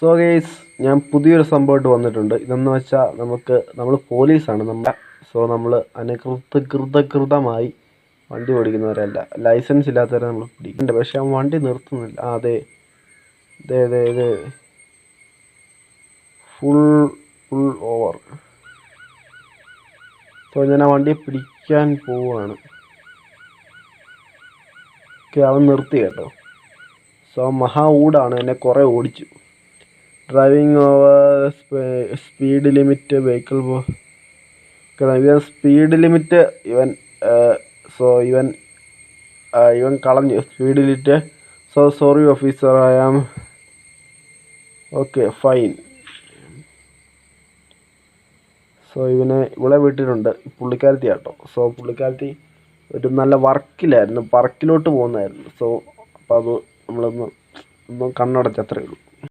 So guys, ഞാൻ പുതിയൊരു സംഭവമായിട്ട് വന്നിട്ടുണ്ട്. ഇതെന്ന് വെച്ചാൽ നമ്മൾ പോലീസാണ്. നമ്മൾ അനധികൃതമായി വണ്ടി ഓടിക്കുന്നവരല്ല, ലൈസൻസ് ഇല്ലാത്തവരെ നമ്മൾ പിടിക്കുന്നുണ്ട്. പക്ഷെ അവൻ വണ്ടി നിർത്തുന്നില്ല. അതെ, ഇതേ ഇതേ ഇത് ഫുൾ ഫുൾ ഓവർ. സോ ഞാൻ ആ വണ്ടിയെ പിടിക്കാൻ പോവുകയാണ്. ഓക്കെ, അവൻ നിർത്തി കേട്ടോ. സോ മഹാ ഊടാണ്, എന്നെ കുറേ ഓടിച്ചു. Driving over speed limit vehicle. ഇവൻ സ്പീഡ് ലിമിറ്റ് ഇവൻ കളഞ്ഞു speed limit. So sorry officer, I am okay fine. So ഇവളെ വിട്ടിട്ടുണ്ട്, പുള്ളിക്കാരത്തി കേട്ടോ. സോ പുള്ളിക്കാരത്തി ഒരു നല്ല വർക്കിലായിരുന്നു, വർക്കിലോട്ട് പോകുന്നതായിരുന്നു. സോ അപ്പോൾ അത് നമ്മളൊന്ന് കണ്ണടച്ചത്രേ ഉള്ളൂ.